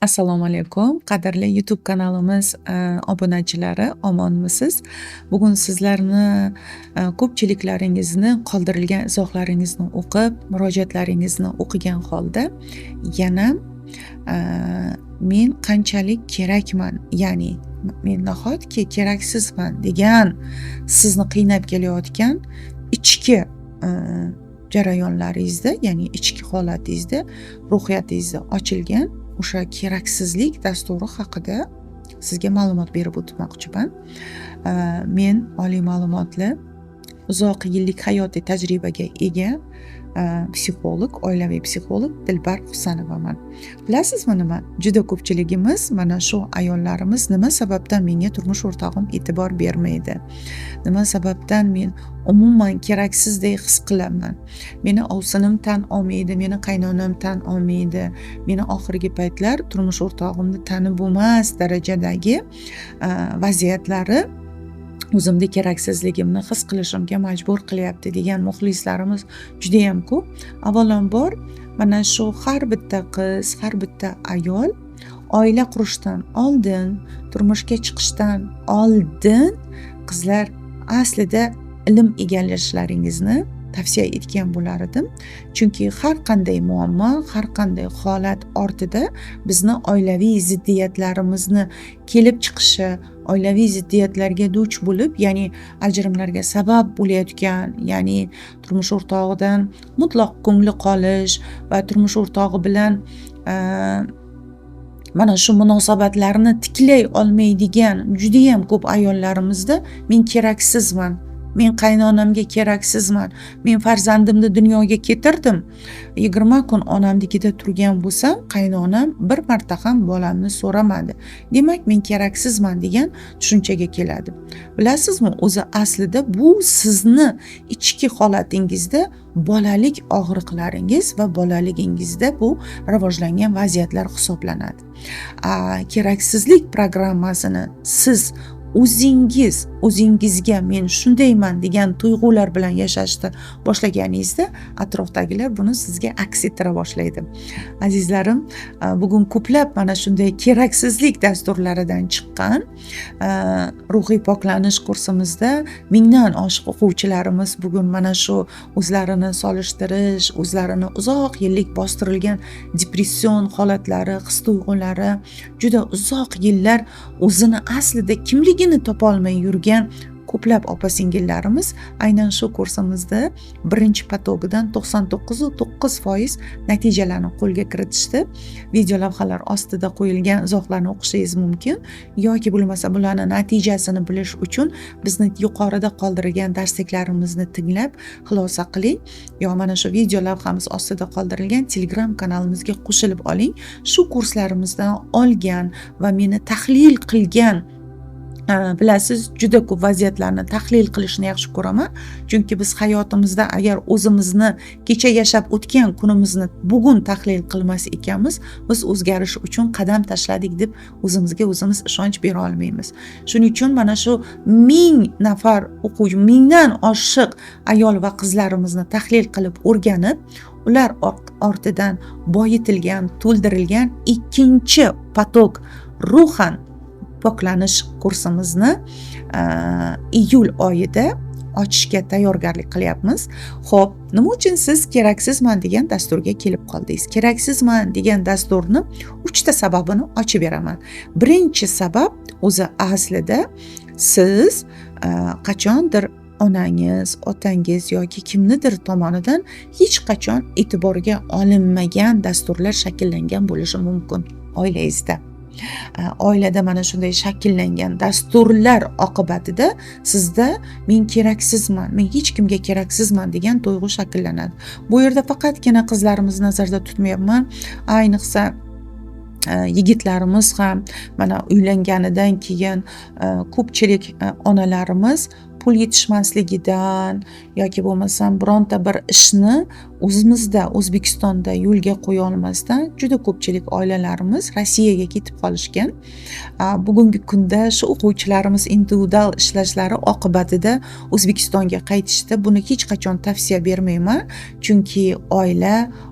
Assalomu alaykum, qadrli YouTube kanalimiz obunachilari, omonmisiz? Bugun sizlarni ko'pchiliklaringizni qoldirilgan izohlaringizni o'qib, murojaatlaringizni o'qigan holda yana men qanchalik kerakman, ya'ni men nahotki keraksizman degan sizni qiynab kelayotgan ichki jarayonlaringizda, ya'ni ichki holatingizda, ruhiyatingizda ochilgan o'sha keraksizlik dasturi haqida sizga ma'lumot berib o'tmoqchiman. Men oliy ma'lumotli, uzoq yillik hayotiy tajribaga ega psixolog, oilaviy psixolog Dilbar Husanovaman. Bilasizmi nima? Juda ko'pchiligimiz, mana shu ayollarimiz nima sababdan menga turmush o'rtog'im e'tibor bermaydi? Nima sababdan men umuman keraksizdek his qilaman? Meni ovsinim tan olmaydi, meni qaynonam tan olmaydi. Meni oxirgi paytlar turmush o'rtog'imni tanib bo'lmas darajadagi vaziyatlari o'zimda keraksizligimni his qilishimga majbur qilyapti degan muxlislarimiz juda ham ko'p. Avvalambor, mana shu har bitta qiz, har bitta ayol oila qurishdan oldin, turmushga chiqishdan oldin qizlar aslida ilm egallashlaringizni tavsiya etgan bo'lar edim. Chunki har qanday muammo, har qanday holat ortida bizni oilaviy ziddiyatlarimizni kelib chiqishi, oilaviy ziddiyatlarga duch bo'lib, ya'ni ajrimlarga sabab bo'layotgan, ya'ni turmush o'rtog'idan mutlaq ko'ngli qolish va turmush o'rtog'i bilan mana shu munosabatlarni tiklay olmaydigan juda ham ko'p ayollarimizda men keraksizman, men qaynonamga keraksizman, men farzandimni dunyoga keltirdim, 20 kun onamnikida turgan bo'lsam, qaynonam bir marta ham bolamni so'ramadi. Demak, men keraksizman degan tushunchaga keladi. Bilasizmi, o'zi aslida bu sizni ichki holatingizda bolalik og'riqlaringiz va bolaligingizda bu rivojlangan vaziyatlar hisoblanadi. Keraksizlik programmasini siz o'zingizga men shundayman degan tuyg'ular bilan yashashni boshlaganingizda atrofdagilar buni sizga aks ettira boshlaydi. Azizlarim, bugun ko'plab mana shunday keraksizlik dasturlaridan chiqqan ruhiy poklanish kursimizda mingdan oshiq o'quvchilarimiz bugun mana shu o'zlarini solishtirish, o'zlarini uzoq yillik bostirilgan depression holatlari, his-tuyg'ulari, juda uzoq yillar o'zini aslida kimligini topolmay yurgan ko'plab opa-singillarimiz aynan shu kursimizda birinchi patogidan 99.9% natijalarni qo'lga kiritishdi. Video lavhalar ostida qo'yilgan izohlarni o'qishingiz mumkin, yoki bo'lmasa bularning natijasini bilish uchun bizni yuqorida qoldirilgan darsliklarimizni tinglab xulosa qiling, yo mana shu video lavhamiz ostida qoldirilgan Telegram kanalimizga qo'shilib oling. Shu kurslarimizdan olgan va meni tahlil qilgan, bilasiz, juda ko'p vaziyatlarni tahlil qilishni yaxshi ko'raman. Chunki biz hayotimizda agar o'zimizni kecha yashab o'tgan kunimizni bugun tahlil qilmas ekanmiz, biz o'zgarish uchun qadam tashladik deb o'zimizga o'zimiz ishonch bera olmaymiz. Shuning uchun mana shu 1000 nafar o'quvchi, mingdan oshiq ayol va qizlarimizni tahlil qilib o'rganib, ular ortidan boyitilgan, to'ldirilgan ikkinchi patog ruhan poklanish kursimizni iyul oyida ochishga tayyorgarlik qilyapmiz. Xo'p, nima uchun siz keraksizman degan dasturga kelib qoldingiz? Keraksizman degan dasturni 3 ta sababini ochib beraman. Birinchi sabab o'zi aslida siz qachondir onangiz, otangiz yoki kimnidir tomonidan hech qachon e'tiborga olinmagan dasturlar shakllangan bo'lishi mumkin oilangizda. Oilada mana shunday shakllangan dasturlar oqibatida sizda men keraksizman, men hech kimga keraksizman degan tuyg'u shakllanadi. Bu yerda faqatgina qizlarimizni nazarda tutmayapman, ayniqsa yigitlarimiz ham mana uylanganidan keyin ko'pchilik onalarimiz pul yetishmasligidan yoki bo'lmasam bironta bir ishni o'zimizda O'zbekistonda yo'lga qo'ya olmasdan juda ko'pchilik oilalarimiz Rossiyaga ketib qolishgan. Bugungi kunda shu o'quvchilarimiz individual ishlashlari oqibatida O'zbekistonga qaytishdi. Buni hech qachon tavsiya bermayman, chunki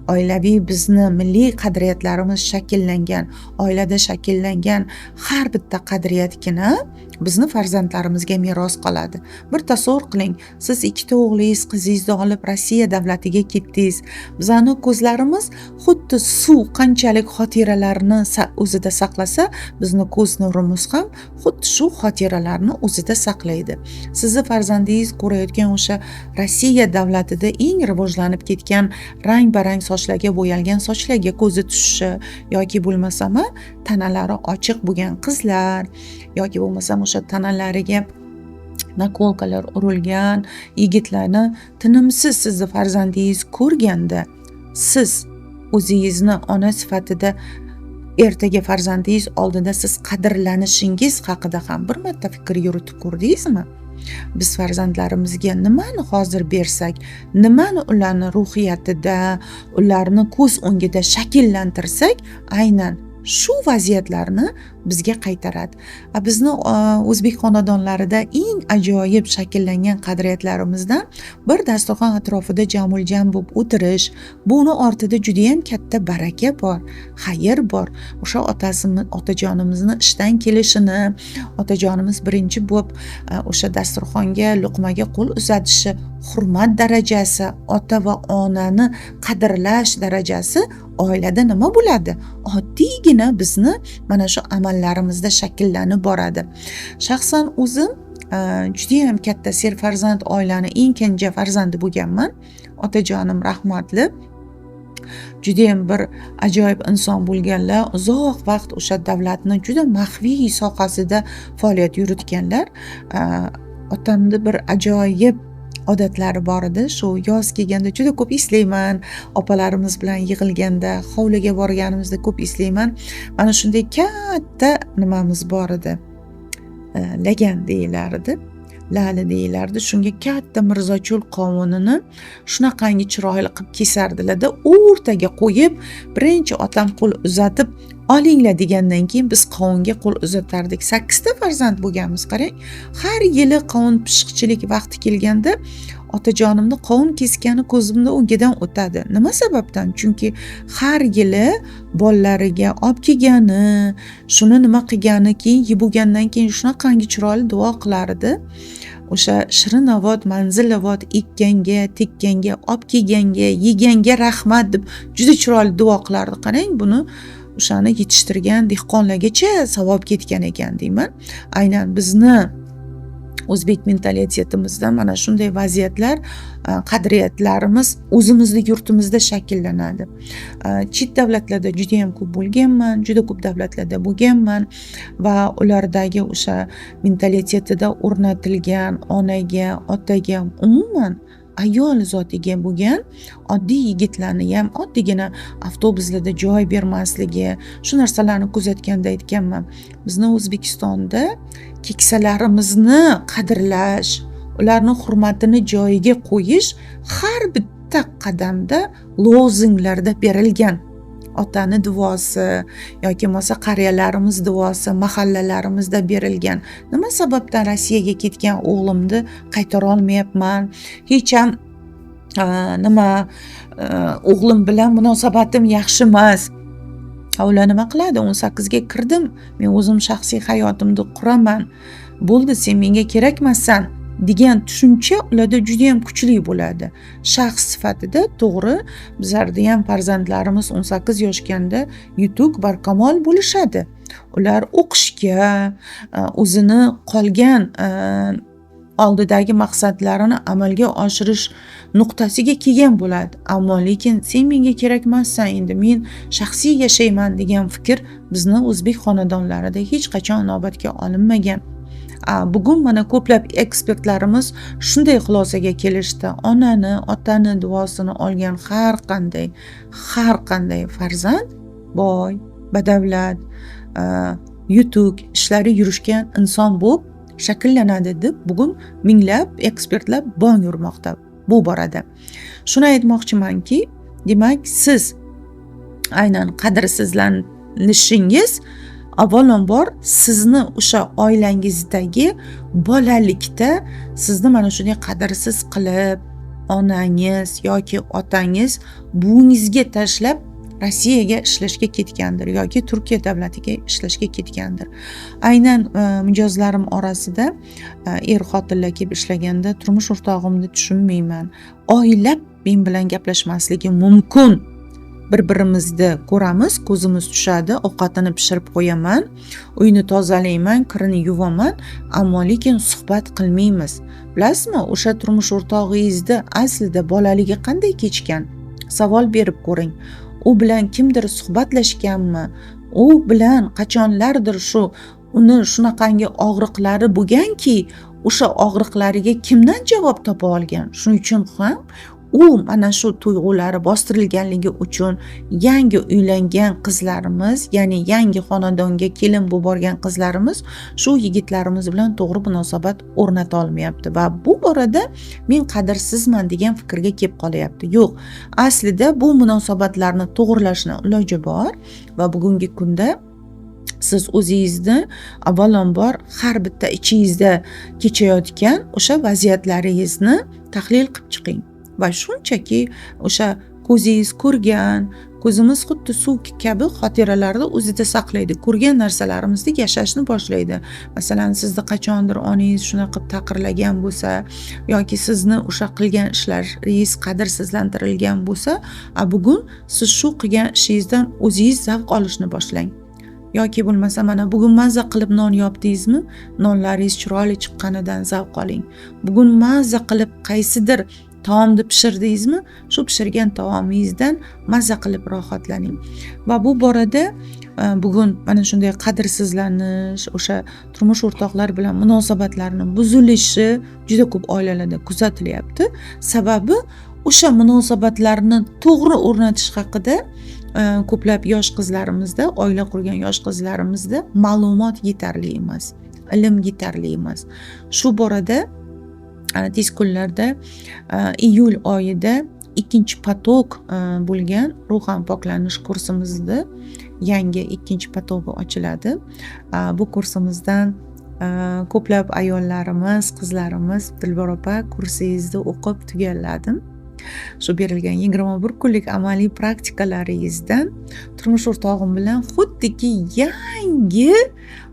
oilaviy bizni milliy qadriyatlarimiz shakllangan, oilada shakllangan har bitta qadriyatgina bizni farzandlarimizga meros qoladi. Bir tasavvur qiling, siz ikkita o'g'lingiz, qizingizni olib Rossiya davlatiga ketdingiz. Bizning ko'zlarimiz xuddi suv qanchalik xotiralarni o'zida saqlasa, bizni ko'z nurimiz ham xuddi shu xotiralarni o'zida saqlaydi. Sizni farzandingiz ko'rayotgan o'sha Rossiya davlatida eng rivojlanib ketgan rang-barang sochlarga bo'yalgan sochlarga ko'zi tushishi yoki bo'lmasam tanalari ochiq bo'lgan qizlar yoki bo'lmasam o'sha tanalariga nakolkalar urilgan yigitlarni tinimsiz sizni farzandingiz ko'rganda, siz o'zingizni ona sifatida ertaga farzandingiz oldida siz qadrlanishingiz haqida ham bir marta fikr yuritib ko'rdingizmi? Biz farzandlarimizga nimani hozir bersak, nimani ularni ruhiyatida, ularni ko'z o'ngida shakllantirsak, aynan shu vaziyatlarni bizga qaytaradi. Bizni o'zbek xonadonlarida eng ajoyib shakllangan qadriyatlarimizdan bir dasturxon atrofida jamul-jam bo'lib o'tirish. Buni ortida juda ham katta baraka bor, xayr bor. O'sha otajonimizni ishdan kelishini, otajonimiz birinchi bo'lib o'sha dasturxonga, luqmaga qo'l uzatishi, hurmat darajasi, ota va onani qadrlash darajasi oilada nima bo'ladi? Oddiygina bizni mana shu amallarimizda shakllanib boradi. Shaxsan o'zim juda ham katta serfarzand oilani eng kenja farzandi bo'lganman. Otajonim rahmatli juda ham bir ajoyib inson bo'lganlar, uzoq vaqt o'sha davlatni juda maxfiy sohasida faoliyat yuritganlar. Otamni bir ajoyib odatlari bor edi. Shu yoz kelganda juda ko'p eslayman. Opalarimiz bilan yig'ilganda, hovliga borganimizda ko'p eslayman. Mana shunday katta nimamiz bor edi. Lagan deyilardi. Lali deyilardi. Shunga katta mirzocho'l qovunini shunaqangi chiroyli qilib kesardilar-da, o'rtaga qo'yib, birinchi otam qo'l uzatib, olinglar degandan keyin biz qovunga qo'l uzatardik. 8 ta farzand bo'lganmiz, qarang. Har yili qovun pishiqchilik vaqti kelganda otajonimni qovun keskani ko'zimda o'ngidan o'tadi. Nima sababdan? Chunki har yili bolalariga olib kelgani, shuni nima qilgani, keyin yeb bo'lgandan keyin shunaqangi chiroyli duo qilar edi. O'sha shirinavod, manzilavod ekkanga, tekkanga, olib kelganga, yeganga rahmat deb juda chiroyli duo qilardi. Qarang, buni o'shani yetishtirgan dehqonlargacha savob ketgan ekan deyman. Aynan bizni o'zbek mentalitetimizda mana shunday vaziyatlar, qadriyatlarimiz o'zimizning yurtimizda shakllanadi. Chet davlatlarda juda ham ko'p bo'lganman, juda ko'p davlatlarda bo'lganman va ulardagi o'sha mentalitetida o'rnatilgan onaga, otaga, umuman ayol zotiga bo'lgan oddiy yigitlarni ham oddiygina avtobuslarda joy bermasligi, shu narsalarni kuzatganda aytganman. Bizni O'zbekistonda keksalarimizni qadrlash, ularning hurmatini joyiga qo'yish har bitta qadamda lozunglarda berilgan. Otani duosi yoki bo'lmasa qariyalarimiz duosi mahallalarimizda berilgan. Nima sababdan Rossiyaga ketgan o'g'limni qaytara olmayapman? Hech ham o'g'lim bilan munosabatim yaxshi emas. Ular nima qiladi? 18 ga kirdim, men o'zim shaxsiy hayotimni quraman. Bo'ldi, sen menga kerakmassan degan tushuncha ularda juda ham kuchli bo'ladi. Shaxs sifatida to'g'ri, bizlarda ham farzandlarimiz 18 yoshganda yutuq barkamol bo'lishadi. Ular o'qishga, o'zini qolgan oldidagi maqsadlarini amalga oshirish nuqtasiga kelgan bo'ladi. Ammo lekin sen menga kerakmassan, endi men shaxsiy yashayman degan fikr bizni o'zbek xonadonlarida hech qachon inobatga olinmagan. Bugun mana ko'plab ekspertlarimiz shunday xulosaga kelishdi. Onani, otani duosini olgan har qanday farzand boy, badavlat, yutuq, ishlari yurishgan inson bo'lib shakllanadi deb bugun minglab ekspertlar bong urmoqda. bu borada. Shuni aytmoqchimanki, demak siz aynan qadrsizlanishingiz avvalambor sizni o'sha oilangizdagi bolalikda sizni mana shunday qadrsiz qilib onangiz yoki otangiz buvingizga tashlab Rossiyaga ishlashga ketgandir yoki Turkiya davlatiga ishlashga ketgandir. Aynan mijozlarim orasida er xotinlar kelib ishlaganda turmush o'rtog'imni tushunmayman, oilab men bilan gaplashmasligi mumkin. Bir-birimizni ko'ramiz, ko'zimiz tushadi, ovqatini pishirib qo'yaman, uyni tozalayman, kirini yuvaman, ammo lekin suhbat qilmaymiz. Bilasizmi, o'sha turmush o'rtog'ingizni aslida bolaligi qanday kechgan? Savol berib ko'ring. U bilan kimdir suhbatlashganmi? U bilan qachonlardir uni shunaqangi og'riqlari bo'lganki, o'sha og'riqlariga kimdan javob topa olgan? Shuning uchun ham u mana shu tuyg'ulari bostirilganligi uchun yangi uylangan qizlarimiz, ya'ni yangi xonadonga kelin bo'lib borgan qizlarimiz shu yigitlarimiz bilan to'g'ri munosabat o'rnata olmayapti va bu borada men qadrsizman degan fikrga kelib qolyapti. Yo'q, aslida bu munosabatlarni to'g'rilashning iloji bor va bugungi kunda siz o'zingizni avvalambor har bitta ichingizda kechayotgan o'sha vaziyatlaringizni tahlil qilib chiqing. Va shunchaki o'sha ko'zingiz ko'rgan, ko'zimiz xuddi suv kabi xotiralarni o'zida saqlaydi. Ko'rgan narsalarimizni yashashni boshlaydi. Masalan, sizni qachondir onangiz shunaqa qilib taqirlagan bo'lsa yoki sizni o'sha qilgan ishlaringiz qadrsizlantirilgan bo'lsa, bugun siz shu qilgan ishingizdan o'zingiz zavq olishni boshlang. Yoki bo'lmasa mana bugun mazza qilib non yopdingizmi? Nonlaringiz chiroyli chiqqanidan zavq oling. Bugun mazza qilib qaysidir taomni pishirdingizmi? Shu pishirgan taomingizdan mazza qilib rohatlaning. Va bu borada bugun mana shunday qadrsizlanish, o'sha turmush o'rtoqlar bilan munosabatlarning buzilishi juda ko'p oilalarda kuzatilyapti. Sababi o'sha munosabatlarni to'g'ri o'rnatish haqida ko'plab yosh qizlarimizda, oila qurgan yosh qizlarimizda ma'lumot yetarli emas, ilm yetarli emas. Shu borada tez kunlarda iyul oyida ikkinchi potok bo'lgan ruhan poklanish kursimizni yangi ikkinchi potogi ochiladi. Bu kursimizdan ko'plab ayollarimiz, qizlarimiz Dilbar opa kursingizni o'qib tugalladim. Shu berilgan 21 kunlik amaliy praktikalaringizdan turmush o'rtog'im bilan xuddiki yangi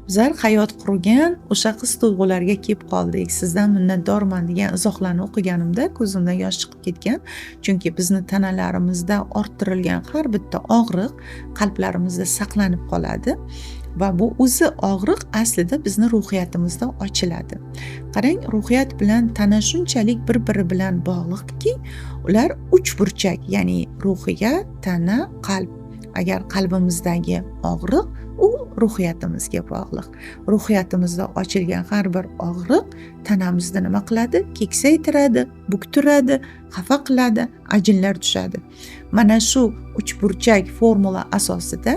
bizlar hayot qurgan o'sha his tuyg'ularga kelib qoldik. Sizdan minnatdorman degan izohlarni o'qiganimda ko'zimdan yosh chiqib ketgan. Chunki bizni tanalarimizda orttirilgan har bitta og'riq qalblarimizda saqlanib qoladi va bu o'zi og'riq aslida bizni ruhiyatimizda ochiladi. Qarang, ruhiyat bilan tana shunchalik bir-biri bilan bog'liqki, ular uch burchak, ya'ni ruhiyat, tana, qalb. Agar qalbimizdagi og'riq u ruhiyatimizga bog'liq. Ruhiyatimizda ochilgan har bir og'riq tanamizni nima qiladi? Keksaytiradi, buktiradi, xafa qiladi, ajinlar tushadi. Mana shu uch burchak formula asosida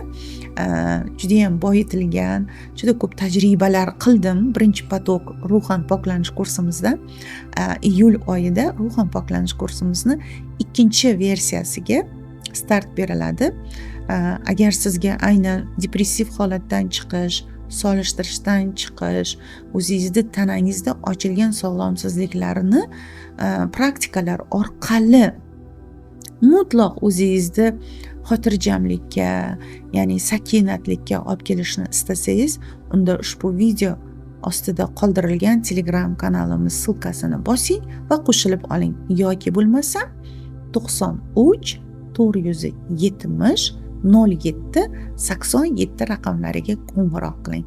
juda ham boyitilgan, juda ko'p tajribalar qildim. Birinchi potok ruhan poklanish kursimizda iyul oyida ruhan poklanish kursimizni ikkinchi versiyasiga start beriladi. Agar sizga aynan depressiv holatdan chiqish, solishtirishdan chiqish, o'zingizni tanangizda ochilgan sog'lomsizliklarni praktikalar orqali mutlaq o'zingizni xotirjamlikka, ya'ni sakinatlikka olib kelishni istasangiz, unda ushbu video ostida qoldirilgan Telegram kanalimiz ссылкасini bosing va qo'shilib oling. Yoki bo'lmasa 93 470 07 87 raqamlariga qo'ng'iroq qiling.